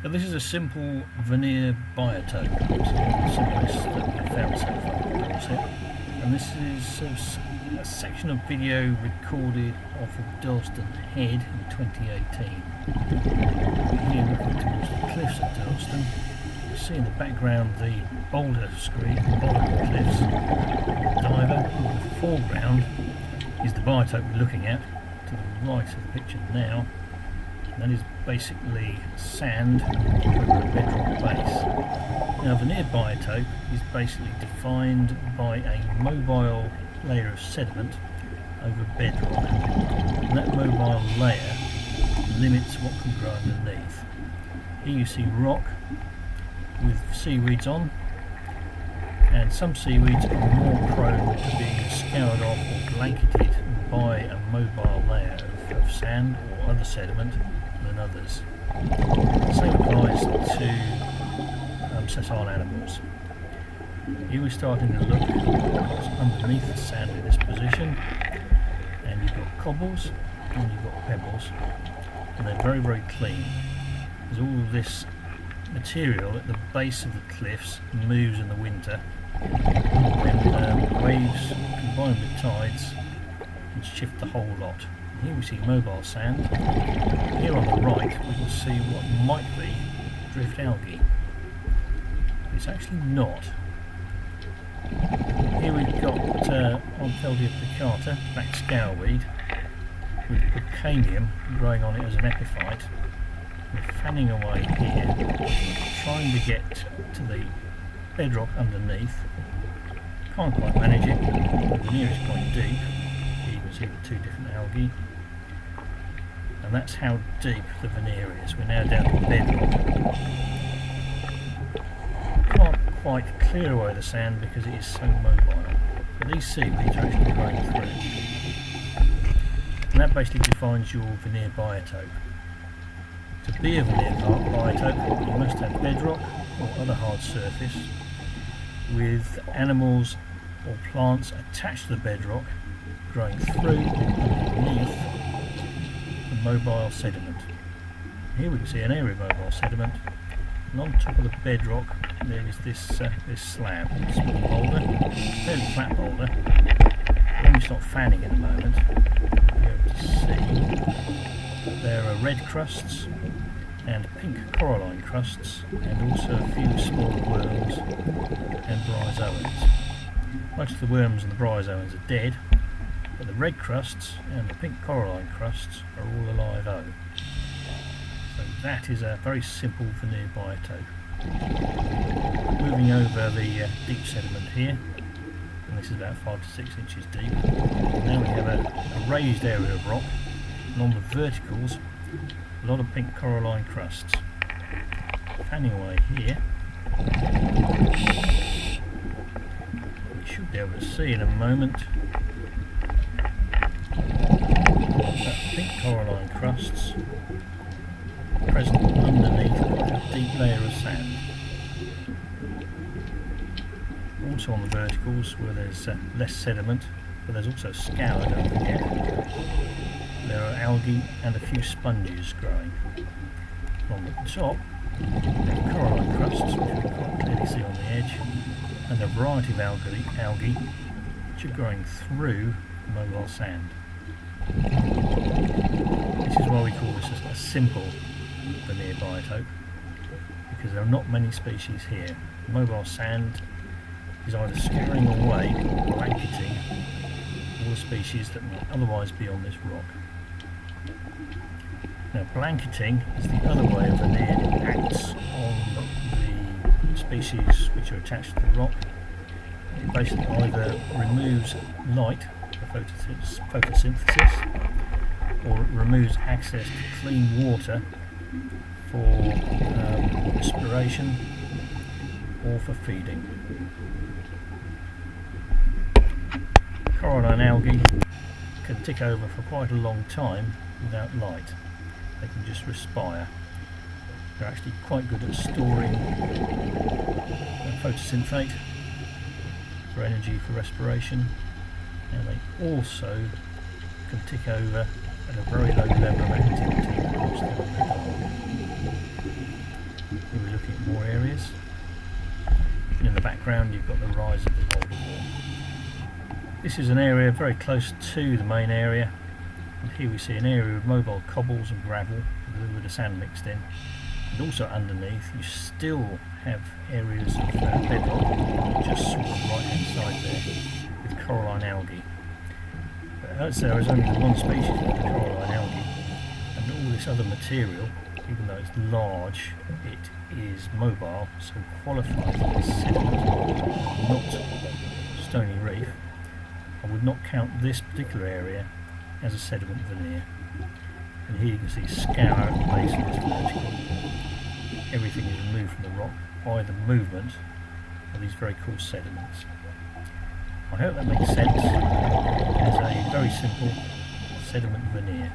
So this is a simple Veneer Biotope, it's the simplest that we've found so far, and this is a section of video recorded off of Durlston Head in 2018. We're here looking towards the cliffs at Durlston. You see in the background the boulder screen, the bottom of the cliffs, the diver. In the foreground is the biotope we're looking at, to the right of the picture now. That is basically sand over a bedrock base. Now, a Veneer biotope is basically defined by a mobile layer of sediment over bedrock, and that mobile layer limits what can grow underneath. Here you see rock with seaweeds on, and some seaweeds are more prone to being scoured off or blanketed by a mobile layer of sand or other sediment than others. The same applies to sessile animals. Here we're starting to look at what's underneath the sand in this position, and you've got cobbles and you've got pebbles, and they're very, very clean. There's all of this material at the base of the cliffs moves in the winter when waves combined with tides can shift the whole lot. Here we see mobile sand. Here on the right we can see what might be drift algae. But it's actually not. Here we've got Ahnfeltia plicata, black scourweed, with Bucanium growing on it as an epiphyte. We're fanning away here, trying to get to the bedrock underneath. Can't quite manage it. The Veneer is quite deep. Here you can see the two different algae. And that's how deep the Veneer is. We're now down to bedrock. Can't quite clear away the sand because it is so mobile. But these seaweeds are actually growing through. And that basically defines your Veneer biotope. To be a Veneer biotope, you must have bedrock or other hard surface with animals or plants attached to the bedrock growing through underneath the mobile sediment. Here we can see an area of mobile sediment, and on top of the bedrock there is this slab, small boulder, fairly flat boulder. When we start fanning in a moment, you'll be able to see that there are red crusts and pink coralline crusts, and also a few small worms and bryozoans. Most of the worms and the bryozoans are dead, but the red crusts and the pink coralline crusts are all alive. So that is a very simple Veneer biotope. Moving over the deep sediment here, and this is about 5 to 6 inches deep. Now we have a raised area of rock, and on the verticals a lot of pink coralline crusts. Fanning away here, we should be able to see in a moment that pink coralline crusts present underneath a deep layer of sand. Also on the verticals where there's less sediment, but there's also scour, don't forget. There are algae and a few sponges growing. On the top, there are coralline crusts, which we can quite clearly see on the edge, and a variety of algae which are growing through the mobile sand. This is why we call this a simple Veneer biotope, because there are not many species here. Mobile sand is either scouring away or blanketing all the species that might otherwise be on this rock. Now, blanketing is the other way a Veneer acts on the species which are attached to the rock. It basically either removes light for photosynthesis, or it removes access to clean water for respiration or for feeding. Coralline algae can tick over for quite a long time without light. They can just respire. They're actually quite good at storing photosynthate for energy for respiration, and they also can tick over at a very low level of activity whilst they're in the dark. more areas. And in the background you've got the rise of the Boulder Wall. This is an area very close to the main area, and here we see an area with mobile cobbles and gravel with a little bit of sand mixed in. And also underneath you still have areas of bedrock, just sort of right hand side there, with coralline algae. But as there is only one species of the coralline algae, and all this other material, even though it's large, it is mobile, so qualifies as sediment, not stony reef. I would not count this particular area as a sediment veneer. And here you can see scour at the base of this vertical. Everything is removed from the rock by the movement of these very cool sediments. I hope that makes sense as a very simple sediment veneer.